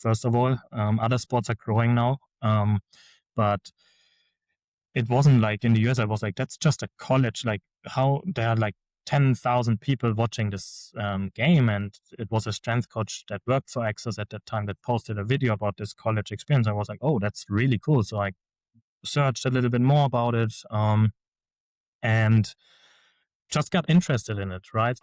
first of all. Other sports are growing now. But it wasn't like in the US, I was like, that's just a college. Like, how there are like 10,000 people watching this game. And it was a strength coach that worked for Access at that time that posted a video about this college experience. I was like, oh, that's really cool. So I searched a little bit more about it and just got interested in it, right?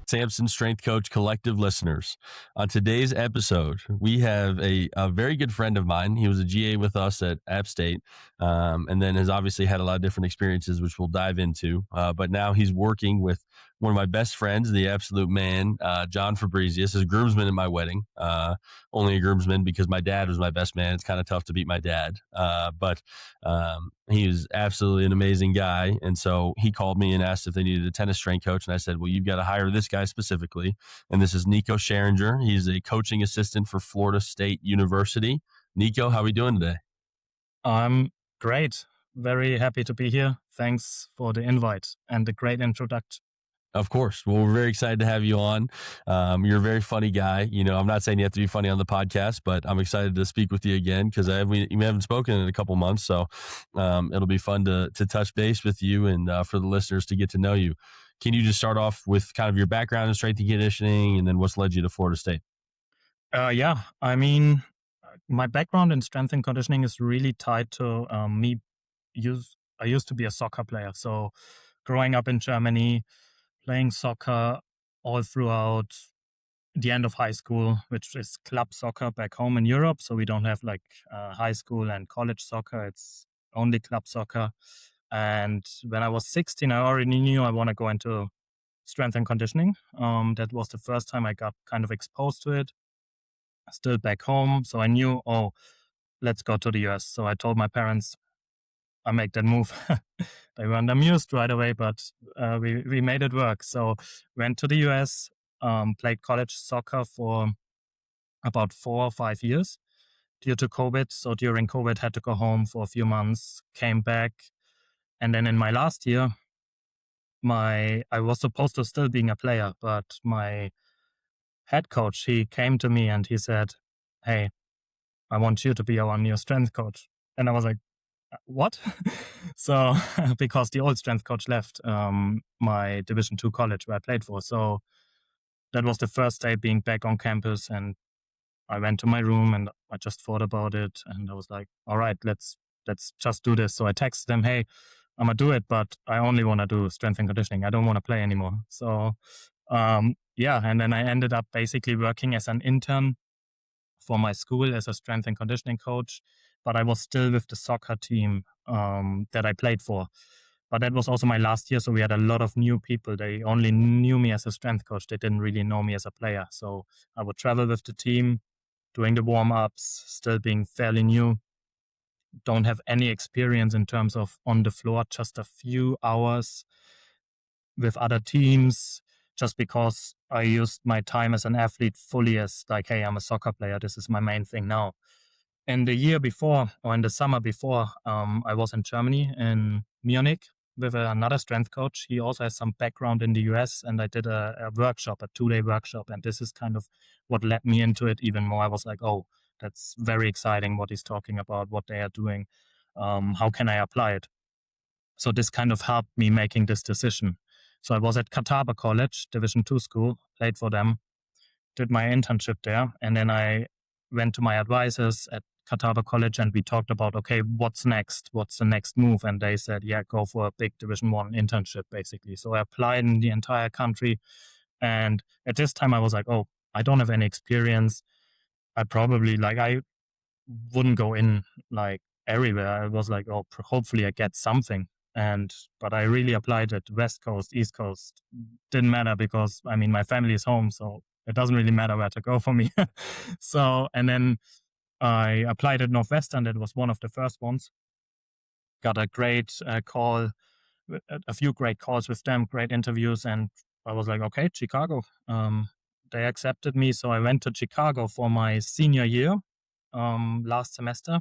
Samson Strength Coach Collective listeners. On today's episode, we have a very good friend of mine. He was a GA with us at App State, and then has obviously had a lot of different experiences, which we'll dive into. But now he's working with one of my best friends, the absolute man, John Fabrizius, as groomsman at my wedding. Only a groomsman because my dad was my best man. It's kind of tough to beat my dad. But he is absolutely an amazing guy. And so he called me and asked if they needed a tennis strength coach. And I said, well, you've got to hire this guy specifically. And this is Nico Scharinger. He's a coaching assistant for Florida State University. Nico, how are we doing today? I'm great. Very happy to be here. Thanks for the invite and the great introduction. Of course. Well, we're very excited to have you on. You're a very funny guy. You know, I'm not saying you have to be funny on the podcast, but I'm excited to speak with you again because we haven't spoken in a couple months. So it'll be fun to touch base with you and for the listeners to get to know you. Can you just start off with kind of your background in strength and conditioning and then what's led you to Florida State? Yeah, I mean, my background in strength and conditioning is really tied to me. I used to be a soccer player. So growing up in Germany, playing soccer all throughout the end of high school, which is club soccer back home in Europe. So we don't have like high school and college soccer. It's only club soccer. And when I was 16, I already knew I want to go into strength and conditioning. That was the first time I got kind of exposed to it, still back home. So I knew, oh, let's go to the US. So I told my parents, I make that move. They weren't amused right away, but we made it work. So went to the US, played college soccer for about 4 or 5 years due to COVID. So during COVID, had to go home for a few months, came back. And then in my last year, I was supposed to still being a player, but my head coach, he came to me and he said, hey, I want you to be our new strength coach. And I was like, what? So because the old strength coach left my Division 2 college where I played for. So that was the first day being back on campus, and I went to my room and I just thought about it, and I was like, all right, let's just do this. So I texted them, hey, I'm gonna do it, but I only want to do strength and conditioning. I don't want to play anymore. So yeah, and then I ended up basically working as an intern for my school as a strength and conditioning coach, but I was still with the soccer team that I played for. But that was also my last year, so we had a lot of new people. They only knew me as a strength coach. They didn't really know me as a player. So I would travel with the team, doing the warm-ups, still being fairly new. Don't have any experience in terms of on the floor, just a few hours with other teams, just because I used my time as an athlete fully as like, hey, I'm a soccer player. This is my main thing now. And the year before, or in the summer before, I was in Germany, in Munich, with another strength coach. He also has some background in the US, and I did a workshop, a 2-day workshop. And this is kind of what led me into it even more. I was like, oh, that's very exciting what he's talking about, what they are doing. How can I apply it? So this kind of helped me making this decision. So I was at Catawba College, Division 2 school, played for them, did my internship there. And then I went to my advisors at Catawba College and we talked about, okay, what's next? What's the next move? And they said, yeah, go for a big Division 1 internship, basically. So I applied in the entire country. And at this time I was like, oh, I don't have any experience. I wouldn't go in like everywhere. I was like, oh, hopefully I get something. But I really applied at West Coast, East Coast. Didn't matter because, I mean, my family is home. So it doesn't really matter where to go for me. And then I applied at Northwestern. That was one of the first ones. Got a great call, a few great calls with them, great interviews. And I was like, okay, Chicago. they accepted me. So I went to Chicago for my senior year last semester.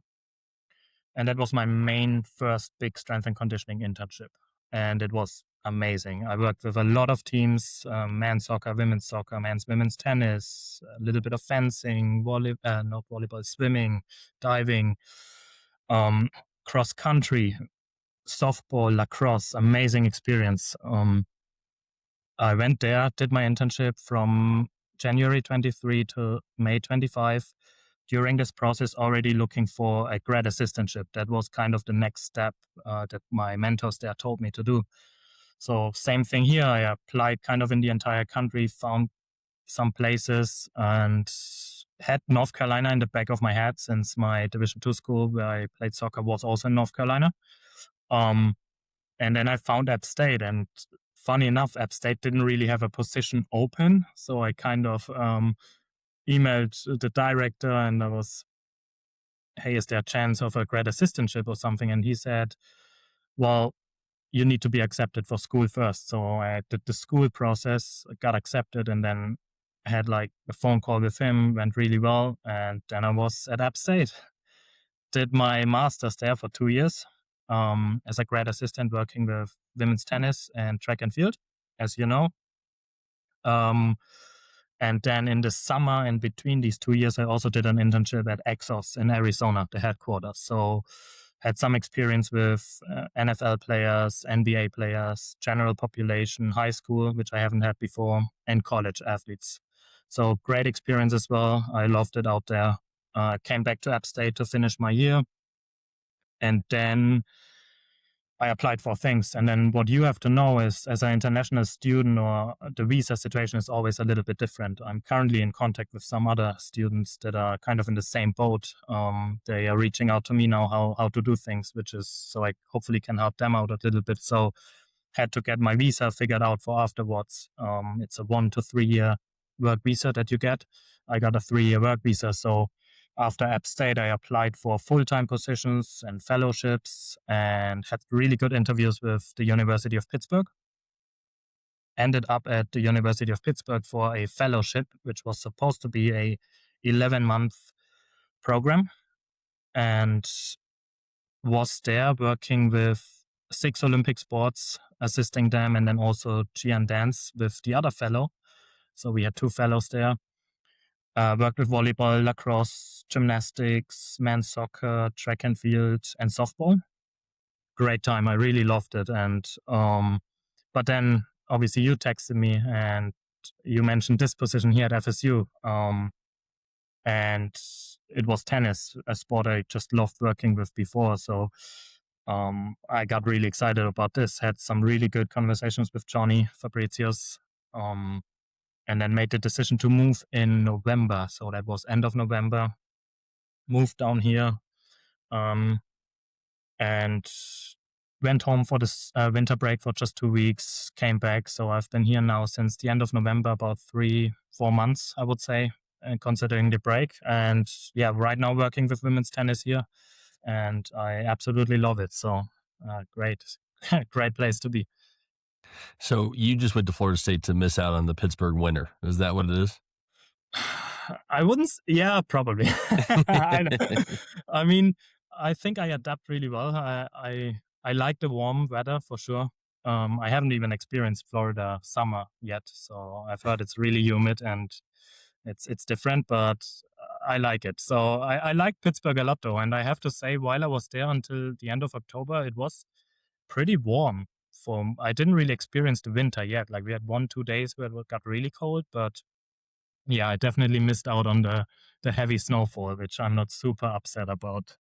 And that was my main first big strength and conditioning internship. And it was amazing. I worked with a lot of teams, men's soccer, women's tennis, a little bit of fencing, not volleyball, swimming, diving, um, cross country, softball, lacrosse, amazing experience. I went there, did my internship from January 23 to May 25. During this process, already looking for a grad assistantship. That was kind of the next step that my mentors there told me to do. So same thing here. I applied kind of in the entire country, found some places, and had North Carolina in the back of my head since my Division II school where I played soccer was also in North Carolina. Um, and then I found App State, and funny enough, App State didn't really have a position open. So I kind of emailed the director and I was, hey, is there a chance of a grad assistantship or something? And he said, well, you need to be accepted for school first. So I did the school process, got accepted, and then had like a phone call with him, went really well. And then I was at App State, did my master's there for 2 years as a grad assistant working with women's tennis and track and field, as you know. And then in the summer, in between these 2 years, I also did an internship at Exos in Arizona, the headquarters. So had some experience with NFL players, NBA players, general population, high school, which I haven't had before, and college athletes. So great experience as well. I loved it out there. Came back to App State to finish my year. And then I applied for things. And then what you have to know is, as an international student, or the visa situation is always a little bit different. I'm currently in contact with some other students that are kind of in the same boat. They are reaching out to me now how to do things, which is so I hopefully can help them out a little bit. So had to get my visa figured out for afterwards. It's a 1 to 3 year work visa that you get. I got a 3-year work visa. So after App State, I applied for full-time positions and fellowships and had really good interviews with the University of Pittsburgh. Ended up at the University of Pittsburgh for a fellowship, which was supposed to be a 11-month program, and was there working with 6 Olympic sports, assisting them, and then also cheer and dance with the other fellow. So we had 2 fellows there. Worked with volleyball, lacrosse, gymnastics, men's soccer, track and field, and softball. Great time. I really loved it. And but then obviously you texted me and you mentioned this position here at FSU. And it was tennis, a sport I just loved working with before. So I got really excited about this. Had some really good conversations with Johnny Fabricius. And then made the decision to move in November. So that was end of November. Moved down here and went home for this winter break for just 2 weeks, came back. So I've been here now since the end of November, about 3-4 months, I would say, considering the break. And yeah, right now working with women's tennis here. And I absolutely love it. So great, great place to be. So you just went to Florida State to miss out on the Pittsburgh winter. Is that what it is? I wouldn't. Yeah, probably. I mean, I think I adapt really well. I like the warm weather for sure. I haven't even experienced Florida summer yet, so I've heard it's really humid and it's different, but I like it. So I like Pittsburgh a lot though, and I have to say, while I was there until the end of October, it was pretty warm. I didn't really experience the winter yet. Like we had 1-2 days where it got really cold, but yeah, I definitely missed out on the heavy snowfall, which I'm not super upset about.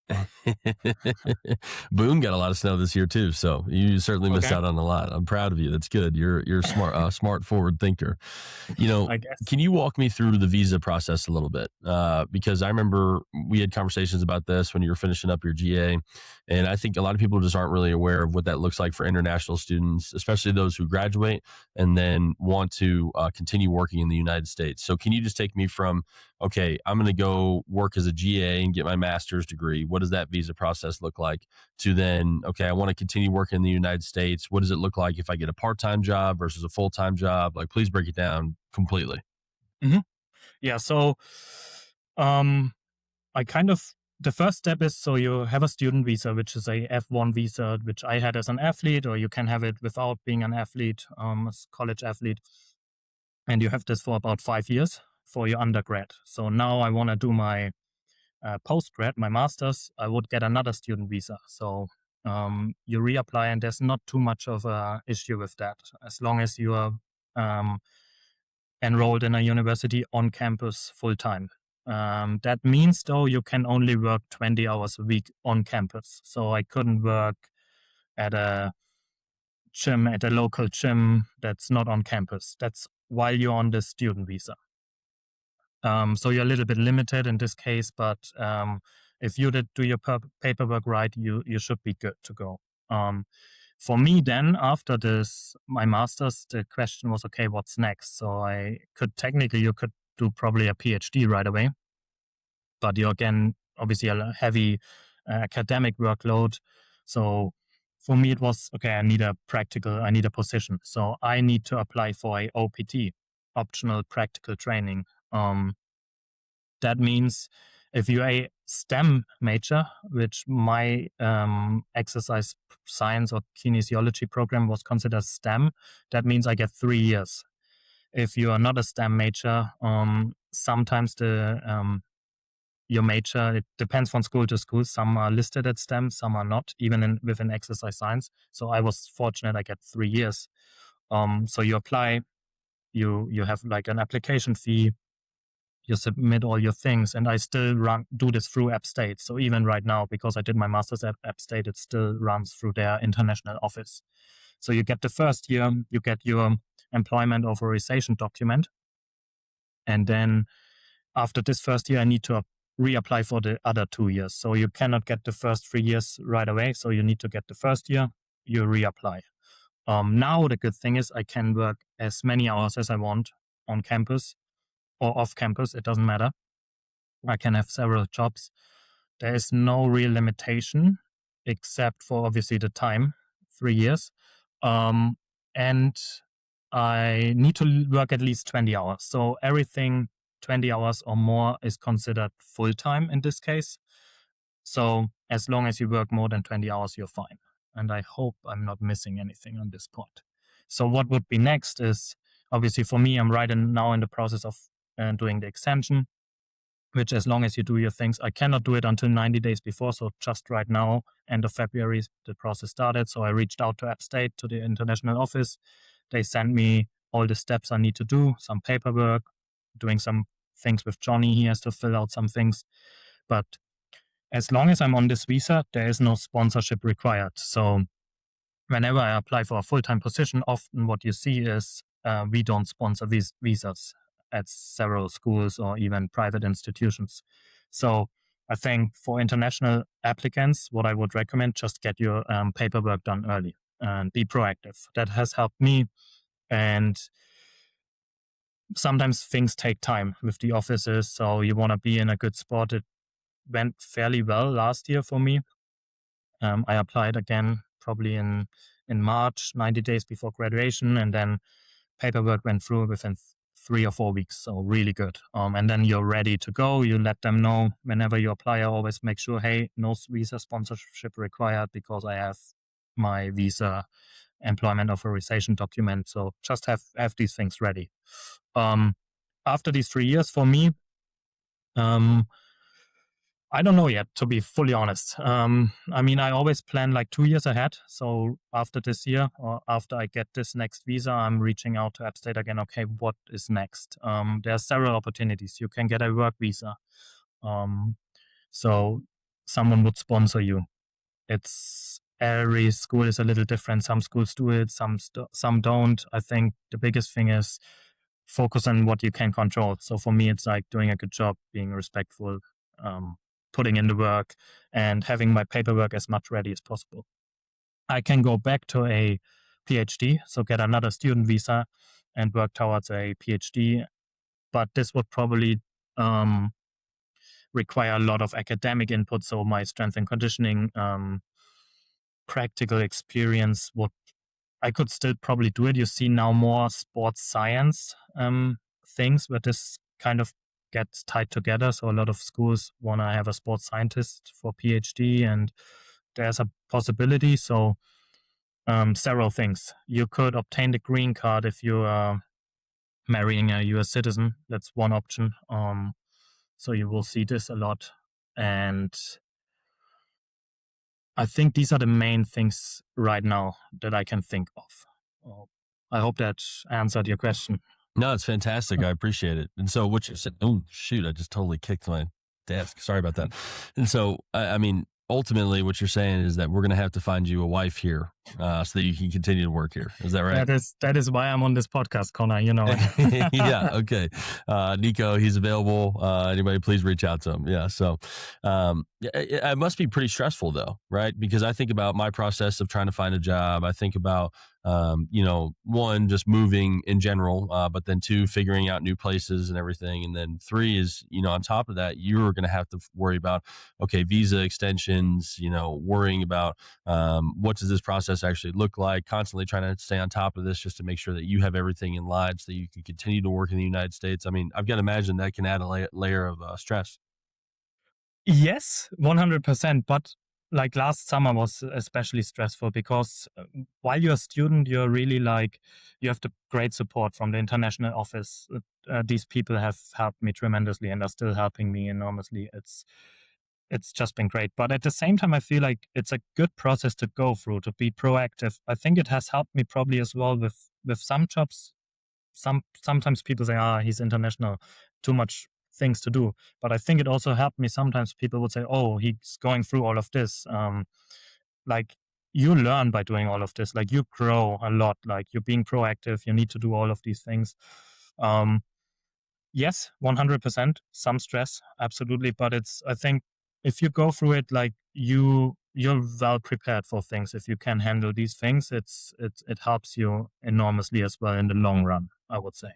Boone got a lot of snow this year too, so you certainly missed Okay. out on a lot. I'm proud of you. That's good. You're a smart forward thinker. I guess. Can you walk me through the visa process a little bit? Because I remember we had conversations about this when you were finishing up your GA, and I think a lot of people just aren't really aware of what that looks like for international students, especially those who graduate and then want to continue working in the United States. So can you just take me from, okay, I'm going to go work as a GA and get my master's degree. What does that visa process look like? To then, okay, I want to continue working in the United States. What does it look like if I get a part-time job versus a full-time job? Like, please break it down completely. Yeah. So, um, I kind of the first step is so you have a student visa, which is a F1 visa, which I had as an athlete, or you can have it without being an athlete, as college athlete, and you have this for about 5 years for your undergrad. So now I want to do my postgrad, my master's. I would get another student visa. So you reapply, and there's not too much of a issue with that, as long as you are um, enrolled in a university on campus full time. That means, though, you can only work 20 hours a week on campus. So I couldn't work at a gym, at a local gym that's not on campus. That's while you're on the student visa. So you're a little bit limited in this case, but if you did do your paperwork right, you should be good to go. Um, for me, then after this, my master's, the question was, okay, what's next? So you could do probably a PhD right away, but you again, obviously a heavy academic workload. So for me, it was, okay, I need a position. So I need to apply for a OPT, optional practical training. That means if you're a STEM major, which my exercise science or kinesiology program was considered STEM, that means I get 3 years. If you are not a STEM major, sometimes your major, it depends from school to school. Some are listed at STEM, some are not, even within exercise science. So I was fortunate; I get 3 years. So you apply, you have like an application fee, you submit all your things, and I still do this through App State. So even right now, because I did my master's at App State, it still runs through their international office. So you get the first year, you get your employment authorization document, and then after this first year, I need to reapply for the other 2 years. So you cannot get the first 3 years right away. So you need to get the first year, you reapply. Now the good thing is I can work as many hours as I want on campus or off campus. It doesn't matter. I can have several jobs. There is no real limitation except for obviously the time, 3 years. And I need to work at least 20 hours. So everything 20 hours or more is considered full time in this case. So as long as you work more than 20 hours, you're fine. And I hope I'm not missing anything on this point. So what would be next is obviously for me, I'm now in the process of doing the extension, which as long as you do your things, I cannot do it until 90 days before. So just right now, end of February, the process started. So I reached out to App State, to the international office. They sent me all the steps I need to do, some paperwork, doing some things with Johnny. He has to fill out some things. But as long as I'm on this visa, there is no sponsorship required. So whenever I apply for a full-time position, often what you see is we don't sponsor these visas at several schools or even private institutions. So I think for international applicants, what I would recommend, just get your paperwork done early and be proactive. That has helped me. And sometimes things take time with the offices. So you want to be in a good spot. It went fairly well last year for me. I applied again probably in March, 90 days before graduation, and then paperwork went through within 3 or 4 weeks. So really good. And then you're ready to go. You let them know whenever you apply. I always make sure, hey, no visa sponsorship required because I have my visa employment authorization document. So just have these things ready. After these 3 years, for me, um, I don't know yet, to be fully honest. I mean, I always plan like 2 years ahead. So after this year or after I get this next visa, I'm reaching out to App State again. Okay, what is next? There are several opportunities. You can get a work visa. Um, so someone would sponsor you. It's every school is a little different. Some schools do it, some don't. I think the biggest thing is focus on what you can control. So for me, it's like doing a good job, being respectful, um, putting in the work, and having my paperwork as much ready as possible. I can go back to a PhD, so get another student visa and work towards a PhD. But this would probably require a lot of academic input. So my strength and conditioning practical experience would I could still probably do it. You see now more sports science things where this kind of get tied together. So a lot of schools want to have a sports scientist for PhD, and there's a possibility. So several things. You could obtain the green card if you are marrying a US citizen. That's one option. So you will see this a lot. And I think these are the main things right now that I can think of. Oh, I hope that answered your question. No, it's fantastic. I appreciate it. And so what you said, oh shoot, I just totally kicked my desk. Sorry about that. And so, I mean, ultimately what you're saying is that we're going to have to find you a wife here so that you can continue to work here. Is that right? That is why I'm on this podcast, Connor. You know it. Yeah. Okay. Nico, he's available. Anybody, please reach out to him. Yeah. So, it must be pretty stressful though, right? Because I think about my process of trying to find a job. I think about, one, just moving in general, but then two, figuring out new places and everything. And then three is, on top of that, you're going to have to worry about, okay, visa extensions, worrying about, what does this process actually look like, constantly trying to stay on top of this just to make sure that you have everything in line so that you can continue to work in the United States. I mean, I've got to imagine that can add a layer of stress. Yes, 100%. But like last summer was especially stressful because while you're a student, you're really like, you have the great support from the international office. These people have helped me tremendously and are still helping me enormously. It's just been great. But at the same time, I feel like it's a good process to go through, to be proactive. I think it has helped me probably as well with some jobs. Sometimes people say, he's international, too much things to do. But I think it also helped me. Sometimes people would say, oh, he's going through all of this. Like you learn by doing all of this. Like you grow a lot. Like you're being proactive. You need to do all of these things. Um, yes, 100%. Some stress, absolutely. But I think if you go through it, like you're well prepared for things. If you can handle these things, it helps you enormously as well in the long run, I would say.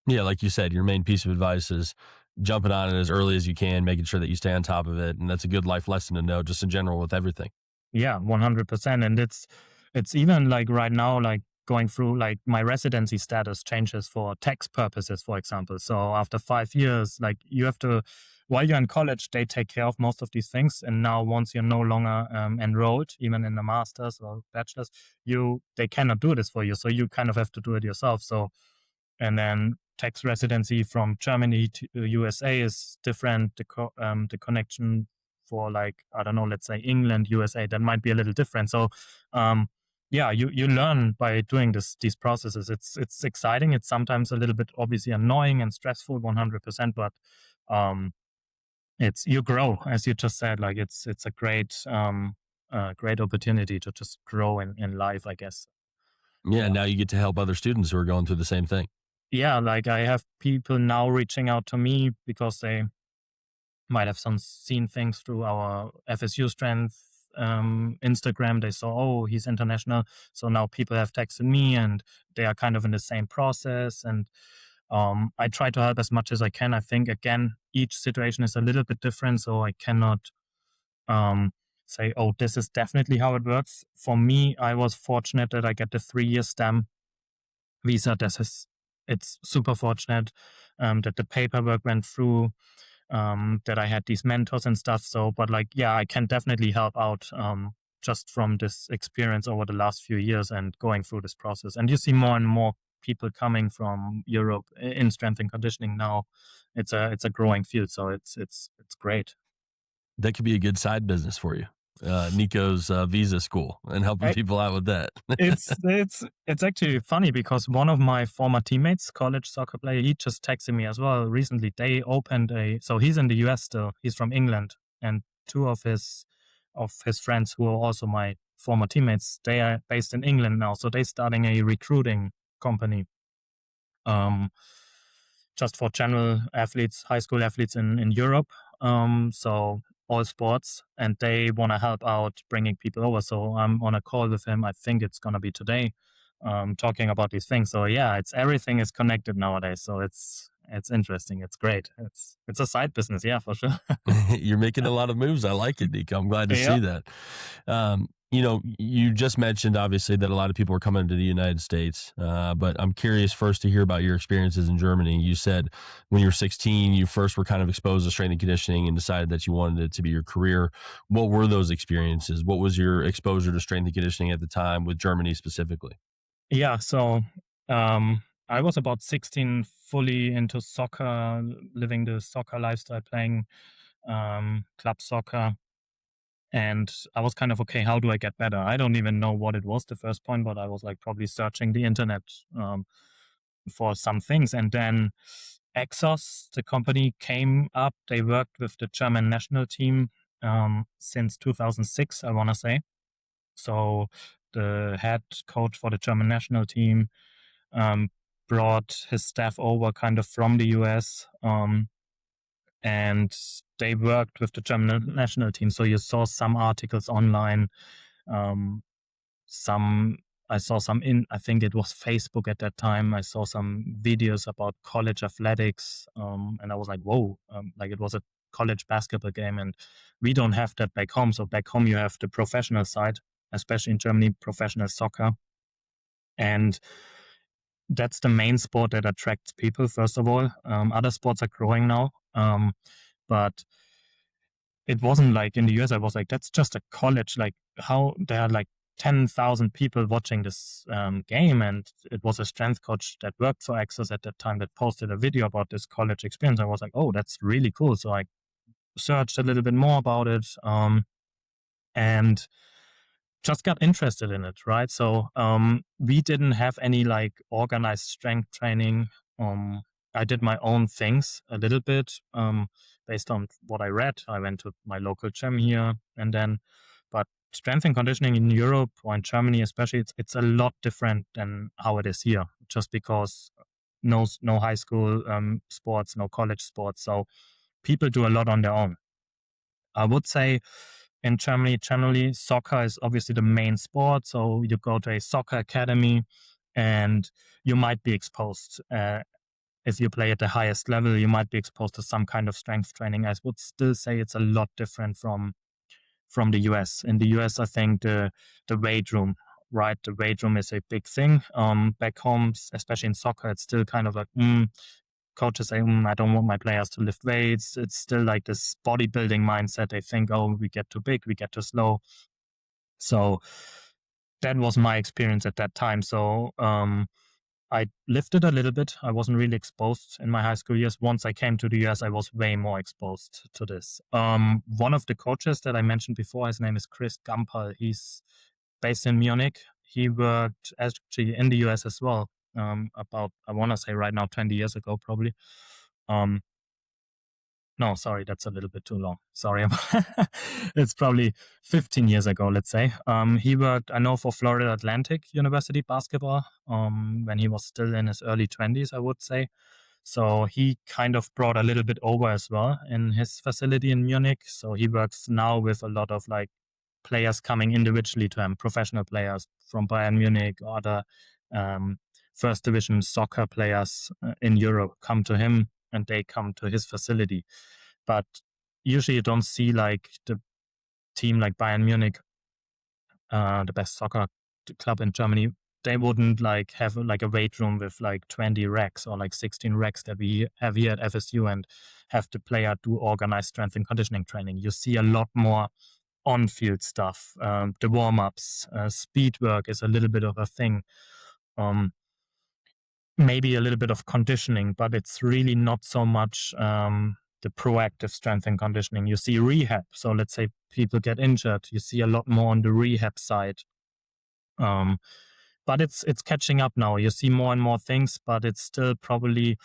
Yeah, like you said, your main piece of advice is jumping on it as early as you can, making sure that you stay on top of it. And that's a good life lesson to know just in general with everything. Yeah, 100%. And it's even like right now, like going through like my residency status changes for tax purposes, for example. So after 5 years, like you have to, while you're in college, they take care of most of these things. And now once you're no longer enrolled, even in the master's or bachelor's, they cannot do this for you. So you kind of have to do it yourself. So and then tax residency from Germany to USA is different. The connection for like I don't know, let's say England, USA, that might be a little different. So yeah, you learn by doing these processes. It's exciting. It's sometimes a little bit obviously annoying and stressful, 100%, but um, it's you grow as you just said. Like it's a great opportunity to just grow in life, I guess. Yeah. Yeah. Now you get to help other students who are going through the same thing. Yeah, like I have people now reaching out to me because they might have seen things through our FSU Strength Instagram. They saw, oh, he's international. So now people have texted me and they are kind of in the same process. And I try to help as much as I can. I think, again, each situation is a little bit different. So I cannot um, say, oh, this is definitely how it works. For me, I was fortunate that I get the 3 year STEM visa. It's super fortunate that the paperwork went through, that I had these mentors and stuff. So, but like, yeah, I can definitely help out just from this experience over the last few years and going through this process. And you see more and more people coming from Europe in strength and conditioning now. It's a growing field, so it's great. That could be a good side business for you. Nico's visa school and helping people out with that. It's actually funny because one of my former teammates, college soccer player, he just texted me as well recently. They opened so he's in the US still. He's from England, and two of his friends who are also my former teammates, they are based in England now. So they're starting a recruiting company. Um, just for general athletes, high school athletes in Europe. So all sports, and they want to help out bringing people over. So I'm on a call with him. I think it's gonna be today, talking about these things. So yeah, it's everything is connected nowadays. So it's interesting. It's great. It's a side business. Yeah, for sure. You're making a lot of moves. I like it, Nico. I'm glad to Yeah. see that. You just mentioned obviously that a lot of people are coming to the United States, but I'm curious first to hear about your experiences in Germany. You said when you were 16, you first were kind of exposed to strength and conditioning and decided that you wanted it to be your career. What were those experiences? What was your exposure to strength and conditioning at the time with Germany specifically? Yeah, so um, I was about 16, fully into soccer, living the soccer lifestyle, playing club soccer. And I was kind of, okay, how do I get better? I don't even know what it was the first point, but I was like probably searching the internet um, for some things. And then Exos, the company, came up. They worked with the German national team since 2006, I want to say. So the head coach for the German national team um, brought his staff over kind of from the US. And they worked with the German national team. So you saw some articles online, um, some I saw some in I think it was Facebook at that time. I saw some videos about college athletics, and I was like, whoa, like it was a college basketball game, and we don't have that back home. So back home you have the professional side, especially in Germany, professional soccer, and that's the main sport that attracts people. First of all, other sports are growing now, but it wasn't like in the US. I was like, that's just a college. Like, how there are like 10,000 people watching this game. And it was a strength coach that worked for Access at that time that posted a video about this college experience. I was like, oh, that's really cool. So I searched a little bit more about it. And just got interested in it, right? So we didn't have any like organized strength training. I did my own things a little bit based on what I read. I went to my local gym here, and then, but strength and conditioning in Europe or in Germany, especially, it's a lot different than how it is here. Just because no high school sports, no college sports, so people do a lot on their own. I would say in Germany, generally, soccer is obviously the main sport. So you go to a soccer academy and you might be exposed. If you play at the highest level, you might be exposed to some kind of strength training. I would still say it's a lot different from the US. In the US, I think the weight room, right? The weight room is a big thing. Back home, especially in soccer, it's still kind of like, coaches say, I don't want my players to lift weights. It's still like this bodybuilding mindset. They think, oh, we get too big, we get too slow. So that was my experience at that time. So I lifted a little bit. I wasn't really exposed in my high school years. Once I came to the US, I was way more exposed to this. One of the coaches that I mentioned before, his name is Chris Gampal. He's based in Munich. He worked actually in the US as well. About, I want to say right now, 20 years ago, probably. Um, no, sorry, that's a little bit too long. Sorry. It's probably 15 years ago, let's say. He worked, I know, for Florida Atlantic University basketball when he was still in his early 20s, I would say. So he kind of brought a little bit over as well in his facility in Munich. So he works now with a lot of like players coming individually to him, professional players from Bayern Munich or other um, first division soccer players in Europe come to him and they come to his facility. But usually you don't see like the team like Bayern Munich, the best soccer club in Germany. They wouldn't like have like a weight room with like 20 racks or like 16 racks that we have here at FSU and have the player do organized strength and conditioning training. You see a lot more on-field stuff. The warm-ups, speed work is a little bit of a thing. Maybe a little bit of conditioning, but it's really not so much the proactive strength and conditioning. You see rehab. So let's say people get injured. You see a lot more on the rehab side. Um, but it's catching up now. You see more and more things, but it's still probably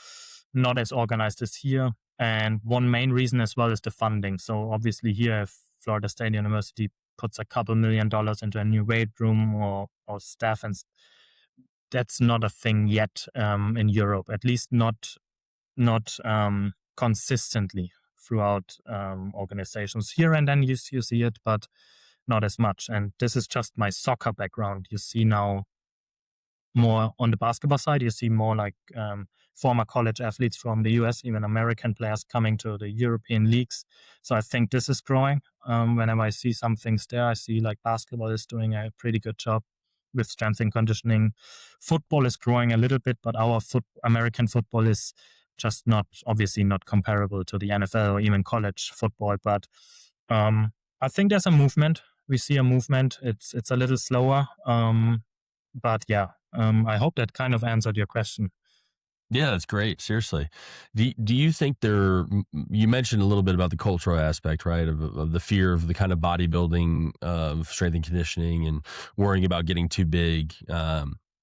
not as organized as here. And one main reason as well is the funding. So obviously here, if Florida State University puts a couple $1 million into a new weight room or staff, and that's not a thing yet in Europe, at least not consistently throughout organizations. Here and then you see it, but not as much. And this is just my soccer background. You see now more on the basketball side. You see more like former college athletes from the US, even American players coming to the European leagues. So I think this is growing. Whenever I see some things there, I see like basketball is doing a pretty good job with strength and conditioning. Football is growing a little bit, but our American football is just not obviously not comparable to the NFL or even college football. But I think there's a movement. We see a movement. It's a little slower, but yeah. I hope that kind of answered your question. Yeah, that's great. Seriously. Do you think you mentioned a little bit about the cultural aspect, right? Of the fear of the kind of bodybuilding, of strength and conditioning and worrying about getting too big.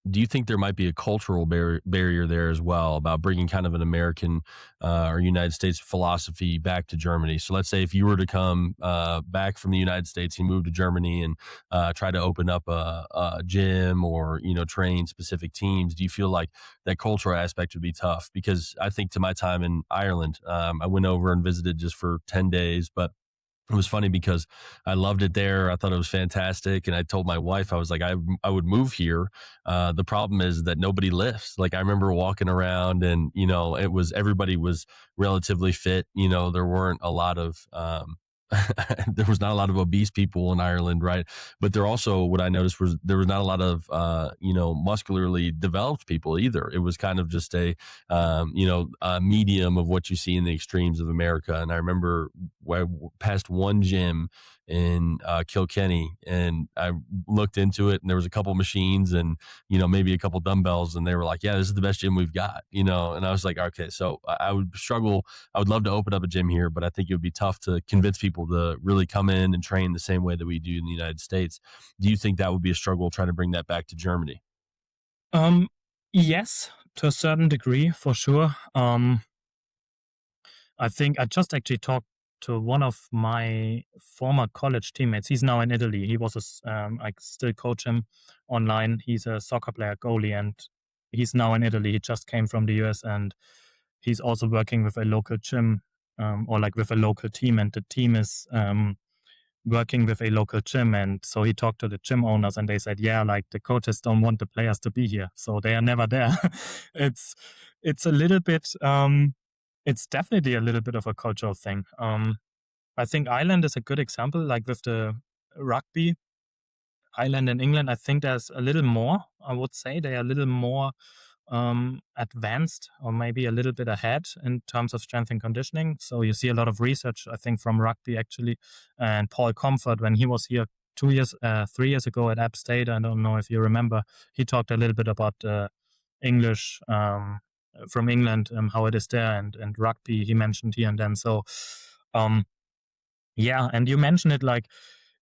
Do you think there might be a cultural barrier there as well about bringing kind of an American or United States philosophy back to Germany? So let's say if you were to come back from the United States, you move to Germany and try to open up a gym or, train specific teams, do you feel like that cultural aspect would be tough? Because I think to my time in Ireland, I went over and visited just for 10 days, but it was funny because I loved it there. I thought it was fantastic. And I told my wife, I was like, I would move here. The problem is that nobody lifts. Like I remember walking around and, everybody was relatively fit. There weren't a lot of, there was not a lot of obese people in Ireland, right? But there also, what I noticed was there was not a lot of, muscularly developed people either. It was kind of just a medium of what you see in the extremes of America. And I remember I passed one gym in Kilkenny, and I looked into it, and there was a couple machines and maybe a couple dumbbells, and they were like, "Yeah, this is the best gym we've got," And I was like, "Okay." So I would struggle. I would love to open up a gym here, but I think it would be tough to convince people to really come in and train the same way that we do in the United States. Do you think that would be a struggle trying to bring that back to Germany? Um, yes, to a certain degree, for sure. I think I just actually talked to one of my former college teammates. He's now in Italy. I still coach him online. He's a soccer player, goalie, and he's now in Italy. He just came from the US, and he's also working with a local gym, or like with a local team, and the team is working with a local gym. And so he talked to the gym owners, and they said, yeah, like the coaches don't want the players to be here, so they are never there. it's it's a little bit it's definitely a little bit of a cultural thing. I think Ireland is a good example, like with the rugby. Ireland and England, I think there's a little more. I would say they are a little more advanced, or maybe a little bit ahead in terms of strength and conditioning. So you see a lot of research, I think, from rugby actually. And Paul Comfort, when he was here 3 years ago at App State, I don't know if you remember, he talked a little bit about English from England, how it is there, and rugby he mentioned here and then. So um, yeah, and you mentioned it, like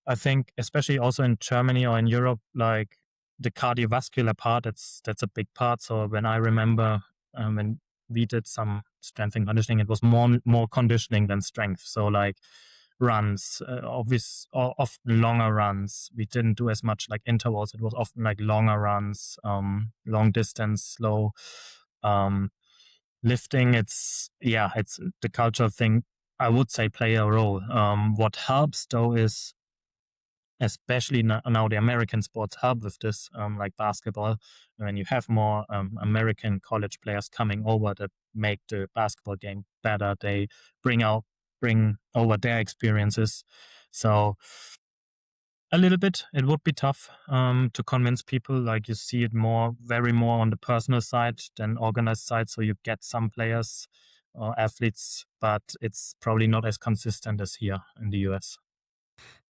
I think especially also in Germany or in Europe, like the cardiovascular part, that's a big part. So when I remember when we did some strength and conditioning, it was more conditioning than strength. So like runs, often longer runs. We didn't do as much like intervals. It was often like longer runs, long distance, slow. Um, Lifting, it's the culture thing. I would say play a role. What helps though is, especially now the American sports help with this, like basketball. When you have more American college players coming over that make the basketball game better, they bring over their experiences. So a little bit, it would be tough to convince people. Like you see it very more on the personal side than organized side. So you get some players or athletes, but it's probably not as consistent as here in the US.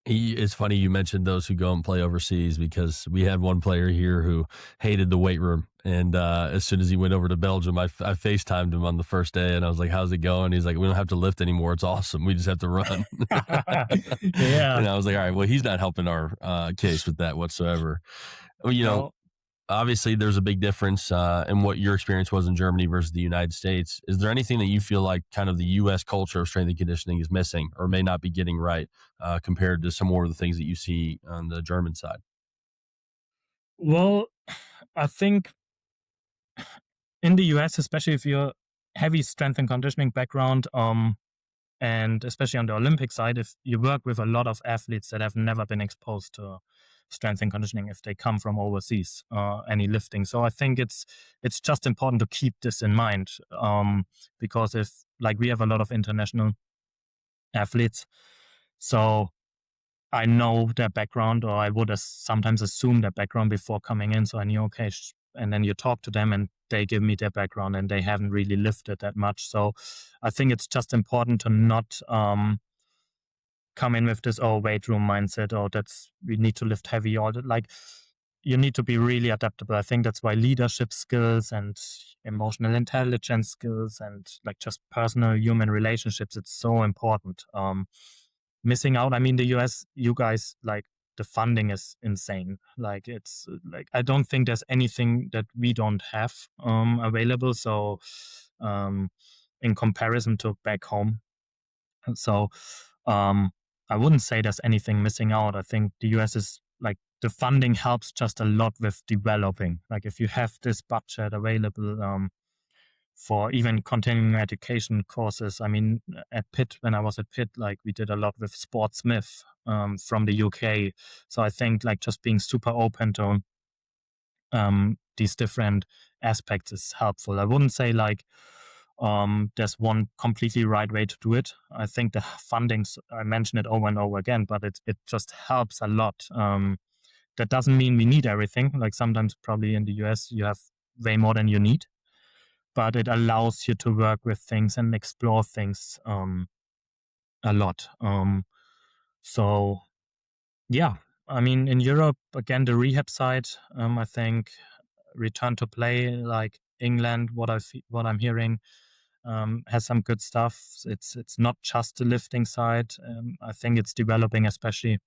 It's funny you mentioned those who go and play overseas, because we had one player here who hated the weight room. And as soon as he went over to Belgium, I FaceTimed him on the first day and I was like, "How's it going?" He's like, "We don't have to lift anymore. It's awesome. We just have to run." Yeah. And I was like, "All right, well, he's not helping our case with that whatsoever." Well, No. obviously there's a big difference in what your experience was in Germany versus the United States. Is there anything that you feel like kind of the U.S. culture of strength and conditioning is missing or may not be getting right compared to some more of the things that you see on the German side? Well, I think in the US, especially if you're heavy strength and conditioning background, and especially on the Olympic side, if you work with a lot of athletes that have never been exposed to strength and conditioning, if they come from overseas, any lifting. So I think it's just important to keep this in mind, because if like we have a lot of international athletes, so I know their background, or I would sometimes assume their background before coming in. So I knew, okay, and then you talk to them and they give me their background and they haven't really lifted that much. So I think it's just important to not come in with this, oh, weight room mindset, oh, that's, we need to lift heavy, all that. Like, you need to be really adaptable. I think that's why leadership skills and emotional intelligence skills and like just personal human relationships, it's so important. Missing out, I mean, the US, you guys, like, the funding is insane. Like, it's like, I don't think there's anything that we don't have available. So um in comparison to back home, so um, I wouldn't say there's anything missing out. I think the US is like, the funding helps just a lot with developing. Like, if you have this budget available for even continuing education courses. I mean, at Pitt, when I was at Pitt, like, we did a lot with Sportsmith from the UK. So I think like just being super open to these different aspects is helpful. I wouldn't say like there's one completely right way to do it. I think the fundings, I mention it over and over again, but it just helps a lot. That doesn't mean we need everything. Like, sometimes probably in the US you have way more than you need, but it allows you to work with things and explore things a lot. So yeah, I mean, in Europe, again, the rehab side, I think return to play, like England, what I'm hearing, has some good stuff. It's not just the lifting side. I think it's developing, especially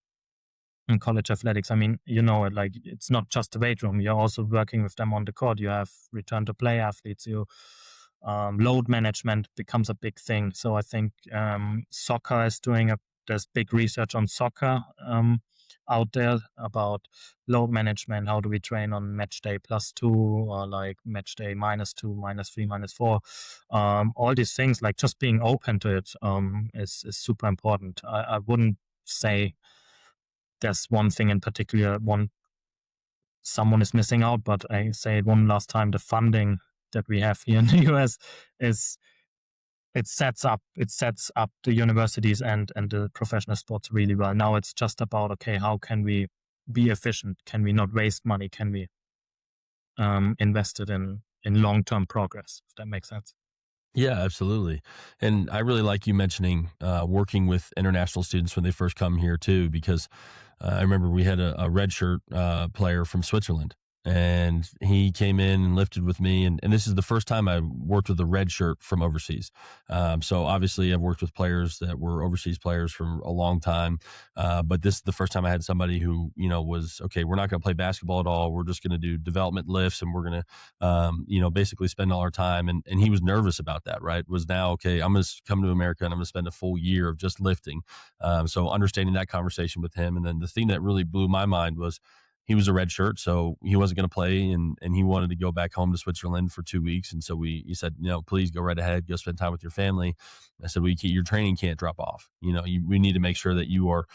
in college athletics. I mean, you know it, like, it's not just the weight room. You're also working with them on the court. You have return to play athletes. You load management becomes a big thing. So I think soccer is doing there's big research on soccer out there about load management. How do we train on match day +2, or like match day -2, -3, -4? All these things, like, just being open to it is super important. I wouldn't say there's one thing in particular, someone is missing out, but I say it one last time: the funding that we have here in the US is, it sets up the universities and the professional sports really well. Now it's just about, okay, how can we be efficient? Can we not waste money? Can we invest it in long-term progress, if that makes sense? Yeah, absolutely. And I really like you mentioning working with international students when they first come here too, because I remember we had a redshirt player from Switzerland, and he came in and lifted with me. And this is the first time I worked with a red shirt from overseas. So obviously, I've worked with players that were overseas players for a long time, but this is the first time I had somebody who, was okay. We're not going to play basketball at all. We're just going to do development lifts, and we're going to, basically spend all our time. And he was nervous about that. Right? Was now okay. I'm going to come to America and I'm going to spend a full year of just lifting. So understanding that conversation with him, and then the thing that really blew my mind was he was a red shirt, so he wasn't going to play, and he wanted to go back home to Switzerland for 2 weeks. And so he said, please go right ahead, go spend time with your family. I said, your training can't drop off. We need to make sure that you are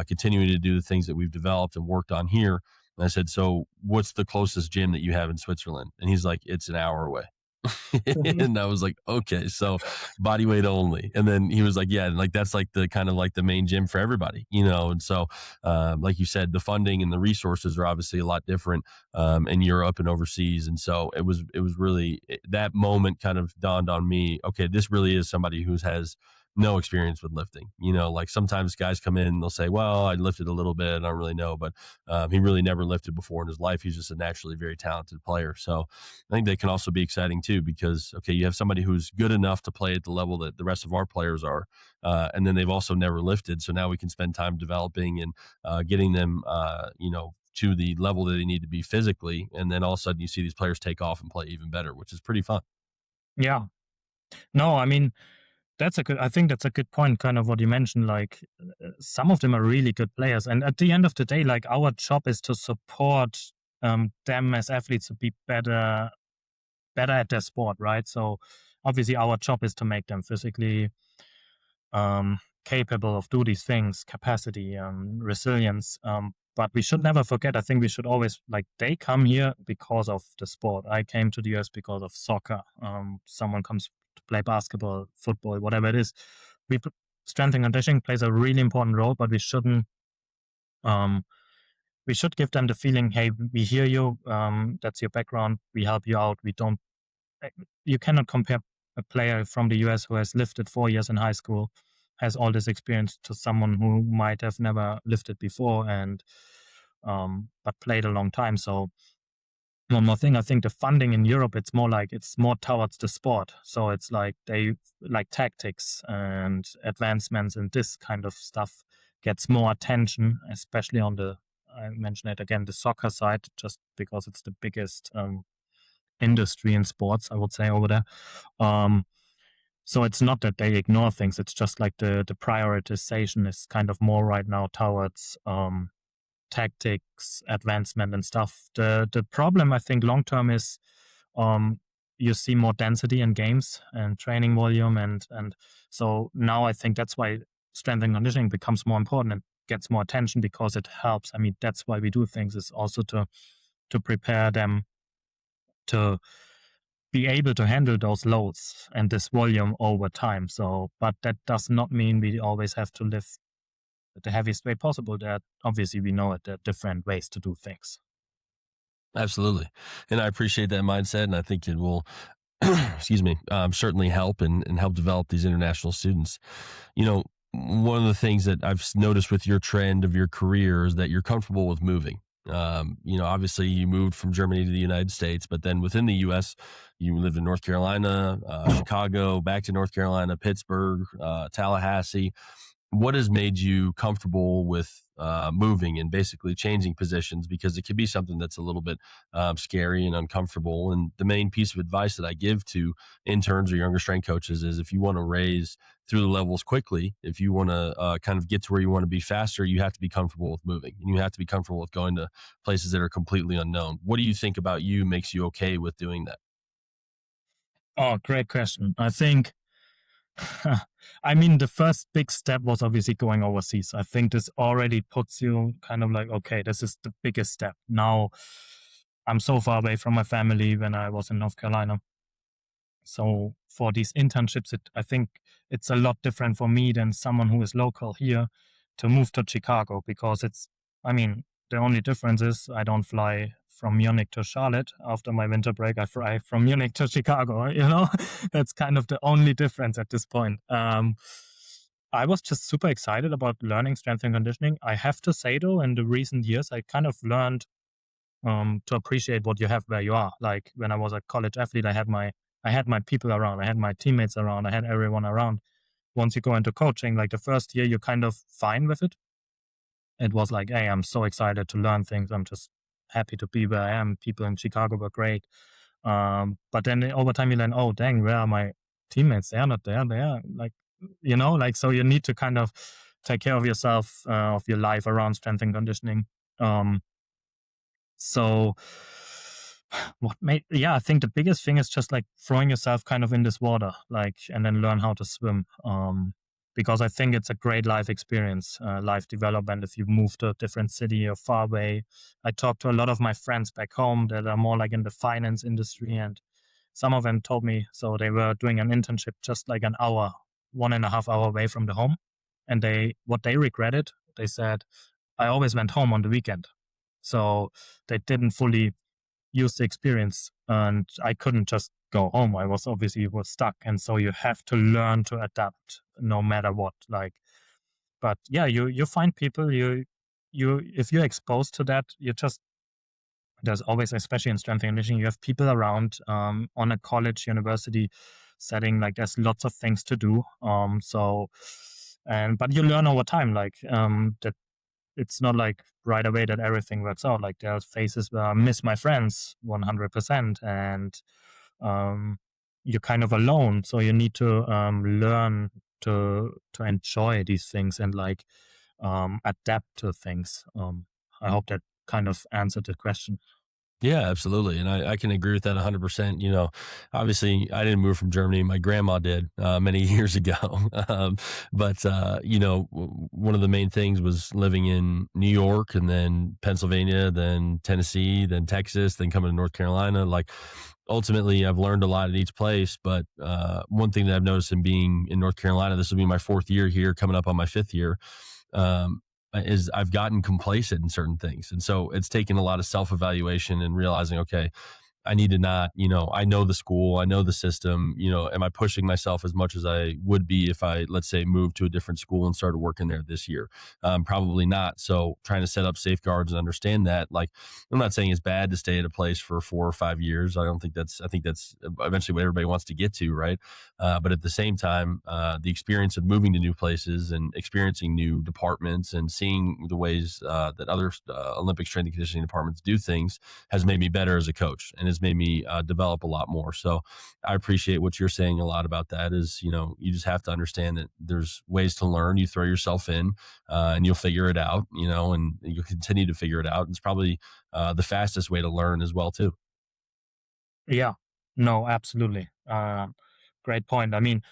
continuing to do the things that we've developed and worked on here. And I said, so what's the closest gym that you have in Switzerland? And he's like, it's an hour away. And I was like, okay, so body weight only. And then he was like, yeah, and like that's like the kind of like the main gym for everybody, And so, like you said, the funding and the resources are obviously a lot different in Europe and overseas. And so it was really that moment kind of dawned on me. Okay, this really is somebody who has no experience with lifting. Like sometimes guys come in and they'll say, well, I lifted a little bit, I don't really know, but he really never lifted before in his life. He's just a naturally very talented player. So I think they can also be exciting too, because okay, you have somebody who's good enough to play at the level that the rest of our players are, and then they've also never lifted. So now we can spend time developing and getting them, to the level that they need to be physically, and then all of a sudden you see these players take off and play even better, which is pretty fun. Yeah. No, I mean, I think that's a good point, kind of what you mentioned. Like, some of them are really good players. And at the end of the day, like, our job is to support them as athletes to be better at their sport, right? So obviously our job is to make them physically capable of do these things, capacity, resilience. But we should never forget, I think we should always, like, they come here because of the sport. I came to the US because of soccer. Someone comes to play basketball, football, whatever it is. We Strength and conditioning plays a really important role, but we shouldn't Um, we should give them the feeling, hey, we hear you. That's your background. We help you out. We don't. eh, You cannot compare a player from the US who has lifted 4 years in high school, has all this experience, to someone who might have never lifted before and but played a long time. So one more thing, I think the funding in Europe, it's more towards the sport. So it's like they like tactics and advancements and this kind of stuff gets more attention, especially on the, I mention it again, the soccer side, just because it's the biggest industry in sports, I would say, over there. Um, so it's not that they ignore things. It's just like the prioritization is kind of more right now towards tactics, advancement, and stuff. The problem, I think, long term is um, you see more density in games and training volume, and so now I think that's why strength and conditioning becomes more important and gets more attention because it helps. I mean, that's why we do things, is also to prepare them to be able to handle those loads and this volume over time. So, but that does not mean we always have to lift the heaviest weight possible. That obviously we know it. There are different ways to do things. Absolutely. And I appreciate that mindset. And I think it will, excuse me, certainly help and help develop these international students. You know, one of the things that I've noticed with your trend of your career is that you're comfortable with moving. Obviously you moved from Germany to the United States, but then within the U.S., you lived in North Carolina, Chicago, back to North Carolina, Pittsburgh, Tallahassee. What has made you comfortable with moving and basically changing positions? Because it could be something that's a little bit scary and uncomfortable. And the main piece of advice that I give to interns or younger strength coaches is if you want to raise through the levels quickly, if you want to kind of get to where you want to be faster, you have to be comfortable with moving and you have to be comfortable with going to places that are completely unknown. What do you think about you makes you okay with doing that? Oh, great question. I think, I mean, the first big step was obviously going overseas. I think this already puts you kind of like, okay, this is the biggest step. Now I'm so far away from my family when I was in North Carolina. So for these internships, I think it's a lot different for me than someone who is local here to move to Chicago because I mean, the only difference is I don't fly from Munich to Charlotte after my winter break. I fly from Munich to Chicago, That's kind of the only difference at this point. I was just super excited about learning strength and conditioning. I have to say, though, in the recent years, I kind of learned to appreciate what you have where you are. Like when I was a college athlete, I had my people around, I had my teammates around, I had everyone around. Once you go into coaching, like the first year, you're kind of fine with it. It was like, hey, I'm so excited to learn things. I'm just happy to be where I am. People in Chicago were great. But then over time, you learn, oh, dang, where are my teammates? They are not there. They are like, like, so you need to kind of take care of yourself, of your life around strength and conditioning. Um, so I think the biggest thing is just like throwing yourself kind of in this water, like, and then learn how to swim. Because I think it's a great life experience, life development. If you move to a different city or far away, I talk to a lot of my friends back home that are more like in the finance industry, and some of them told me so they were doing an internship just like an hour, 1.5 hour away from the home, and what they regretted, they said, I always went home on the weekend, so they didn't fully use the experience, and I couldn't just go home. I was stuck, and so you have to learn to adapt no matter what. Like, but yeah, you find people, you if you're exposed to that, you just there's always, especially in strength and conditioning, you have people around on a college university setting. Like there's lots of things to do. But you learn over time. Like that it's not like right away that everything works out. Like there are phases where I miss my friends 100%, and um, you're kind of alone. So you need to learn to enjoy these things and like adapt to things. I hope that kind of answered the question. Yeah, absolutely. And I can agree with that 100%. Obviously, I didn't move from Germany. My grandma did many years ago. One of the main things was living in New York and then Pennsylvania, then Tennessee, then Texas, then coming to North Carolina. Like, ultimately, I've learned a lot at each place. But one thing that I've noticed in being in North Carolina, this will be my fourth year here, coming up on my fifth year. Um, is I've gotten complacent in certain things. And so it's taken a lot of self-evaluation and realizing, okay, I need to not, I know the school, I know the system, am I pushing myself as much as I would be if I, let's say, moved to a different school and started working there this year? Probably not. So trying to set up safeguards and understand that, like, I'm not saying it's bad to stay at a place for 4 or 5 years. I think that's eventually what everybody wants to get to. Right. But at the same time, the experience of moving to new places and experiencing new departments and seeing the ways that other Olympic strength and conditioning departments do things has made me better as a coach and has made me develop a lot more. So I appreciate what you're saying a lot about that is, you just have to understand that there's ways to learn. You throw yourself in and you'll figure it out, and you'll continue to figure it out. It's probably the fastest way to learn as well, too. Yeah, no, absolutely. Great point. I mean,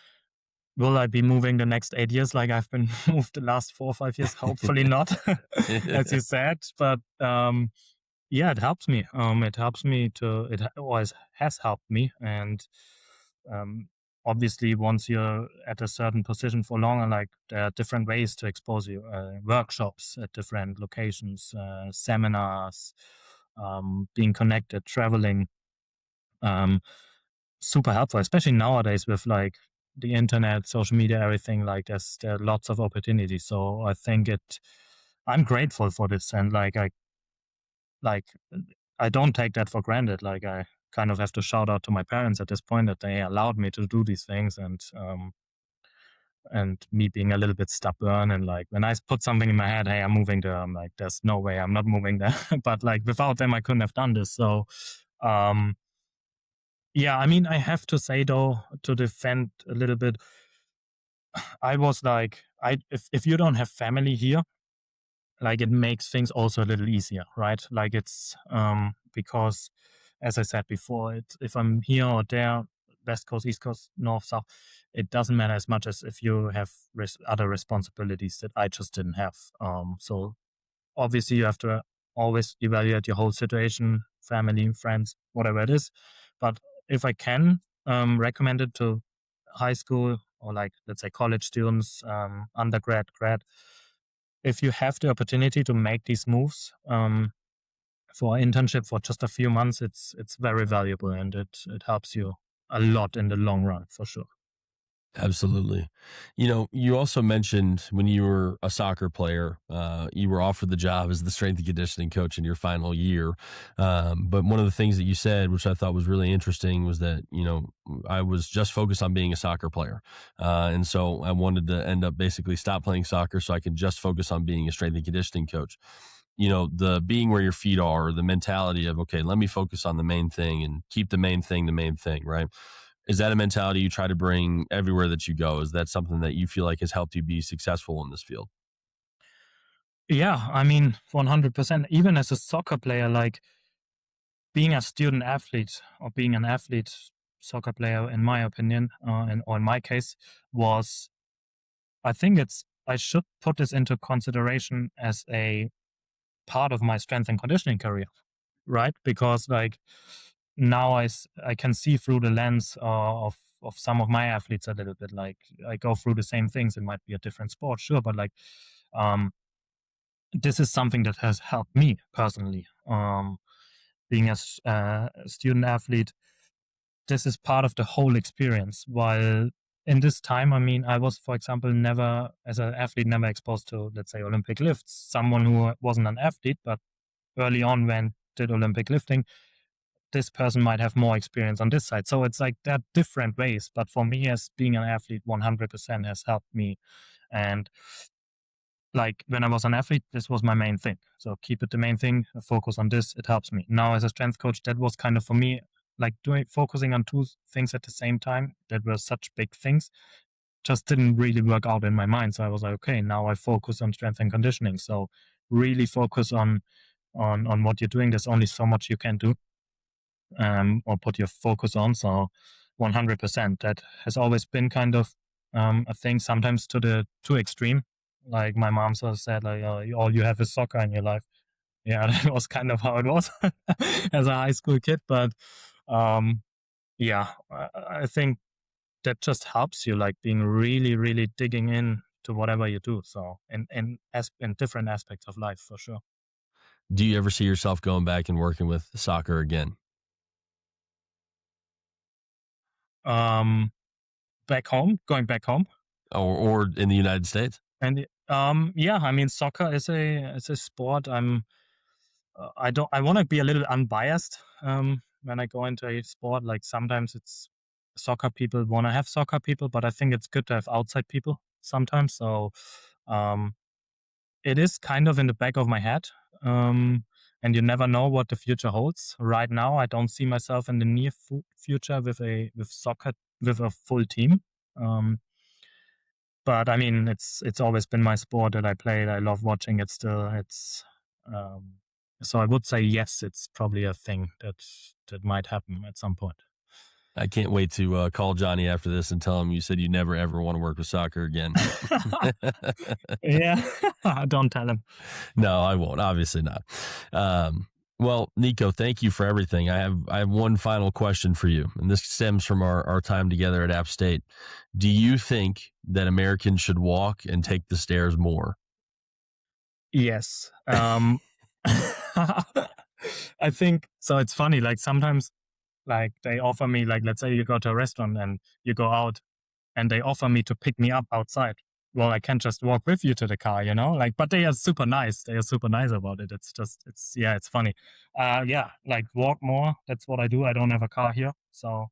will I be moving the next 8 years like I've been moved the last 4 or 5 years? Hopefully not, as you said. But yeah, it helps me. It helps me to. It always has helped me, and um, obviously, once you're at a certain position for longer, like there are different ways to expose you. Workshops at different locations, seminars, being connected, traveling. Um, Super helpful, especially nowadays with like the internet, social media, everything. Like there are lots of opportunities. So I think it. I'm grateful for this, and like I don't take that for granted. Like I kind of have to shout out to my parents at this point that they allowed me to do these things, and me being a little bit stubborn and like when I put something in my head, hey, I'm moving there. I'm like, there's no way I'm not moving there. But like without them, I couldn't have done this. So um, yeah, I mean, I have to say though, to defend a little bit, I was like, if you don't have family here, like it makes things also a little easier, right? Like it's because as I said before, if I'm here or there, west coast, east coast, north, south, it doesn't matter as much as if you have other responsibilities that I just didn't have. So obviously you have to always evaluate your whole situation, family, friends, whatever it is. But if I can recommend it to high school or like let's say college students, undergrad, grad, if you have the opportunity to make these moves for internship for just a few months, it's very valuable and it helps you a lot in the long run for sure. Absolutely. You also mentioned when you were a soccer player, you were offered the job as the strength and conditioning coach in your final year. But one of the things that you said, which I thought was really interesting, was that, I was just focused on being a soccer player. And so I wanted to end up basically stop playing soccer so I could just focus on being a strength and conditioning coach. The being where your feet are, the mentality of, okay, let me focus on the main thing and keep the main thing, right? Is that a mentality you try to bring everywhere that you go? Is that something that you feel like has helped you be successful in this field? Yeah, I mean, 100%. Even as a soccer player, like being a student athlete or being an athlete, soccer player, in my opinion, or in my case, was I think I should put this into consideration as a part of my strength and conditioning career, right? Because like now I can see through the lens of some of my athletes a little bit. Like I go through the same things. It might be a different sport, sure, but like um, this is something that has helped me personally. Being a student athlete, this is part of the whole experience. While in this time, I mean, I was, for example, never, as an athlete, never exposed to, let's say, Olympic lifts. Someone who wasn't an athlete, but early on when did Olympic lifting, this person might have more experience on this side. So it's like there are different ways. But for me, as being an athlete, 100% has helped me. And like when I was an athlete, this was my main thing. So keep it the main thing, focus on this, it helps me. Now as a strength coach, that was kind of for me, like focusing on two things at the same time that were such big things just didn't really work out in my mind. So I was like, okay, now I focus on strength and conditioning. So really focus on what you're doing. There's only so much you can do or put your focus on. So 100%, that has always been kind of a thing, sometimes to the too extreme. Like my mom sort of said, like, all you have is soccer in your life. Yeah, that was kind of how it was as a high school kid. But um, yeah, I think that just helps you, like being really, really digging in to whatever you do. So in different aspects of life, for sure. Do you ever see yourself going back and working with soccer again? Um, going back home, Or in the United States? and yeah, I mean, soccer is a sport. I want to be a little unbiased when I go into a sport. Like sometimes it's soccer people want to have soccer people, but I think it's good to have outside people sometimes. So um, it is kind of in the back of my head. And you never know what the future holds. Right now, I don't see myself in the near future with soccer with a full team. Um, but I mean, it's always been my sport that I played. I love watching it still. Um, so I would say yes. It's probably a thing that might happen at some point. I can't wait to call Johnny after this and tell him you said you never ever want to work with soccer again. Yeah, don't tell him. No, I won't. Obviously not. Well, Nico, thank you for everything. I have one final question for you, and this stems from our time together at App State. Do you think that Americans should walk and take the stairs more? Yes. I think so. It's funny. Like sometimes, like they offer me, like let's say you go to a restaurant and you go out and they offer me to pick me up outside. Well, I can't just walk with you to the car, you know? Like, but they are super nice. They are super nice about it. Yeah, it's funny. Yeah, like walk more. That's what I do. I don't have a car here. So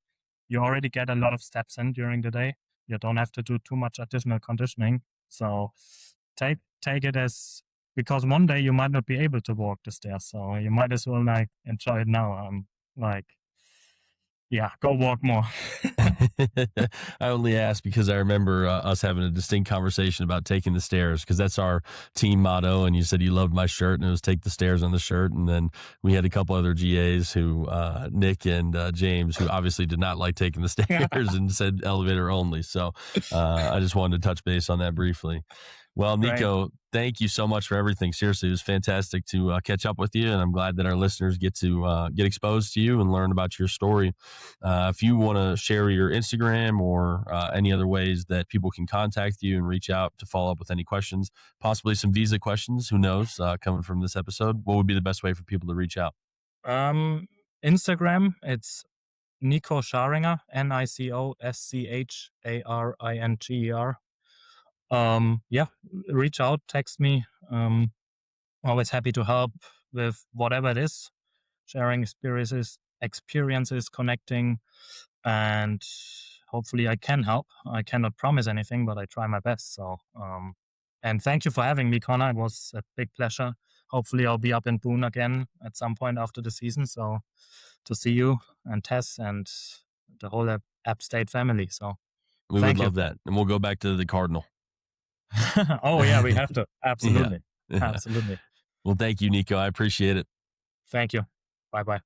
you already get a lot of steps in during the day. You don't have to do too much additional conditioning. So take it as, because one day you might not be able to walk the stairs. So you might as well like enjoy it now. Like, yeah, go walk more. I only ask because I remember us having a distinct conversation about taking the stairs because that's our team motto. And you said you loved my shirt and it was take the stairs on the shirt. And then we had a couple other GAs who, Nick and James, who obviously did not like taking the stairs and said elevator only. So I just wanted to touch base on that briefly. Well, Right. Nico, thank you so much for everything. Seriously, it was fantastic to catch up with you, and I'm glad that our listeners get to get exposed to you and learn about your story. If you want to share your Instagram or any other ways that people can contact you and reach out to follow up with any questions, possibly some visa questions, who knows, coming from this episode, what would be the best way for people to reach out? Um, Instagram, it's Nico Scharinger, NicoScharinger. Yeah, reach out, text me. Always happy to help with whatever it is, sharing experiences, connecting, and hopefully I can help. I cannot promise anything, but I try my best. So, and thank you for having me, Connor. It was a big pleasure. Hopefully I'll be up in Boone again at some point after the season. So to see you and Tess and the whole App State family. So We would thank you. love that. And we'll go back to the Cardinal. Oh yeah, we have to. Yeah. Absolutely. Absolutely. Well, thank you, Nico. I appreciate it. Thank you. Bye bye.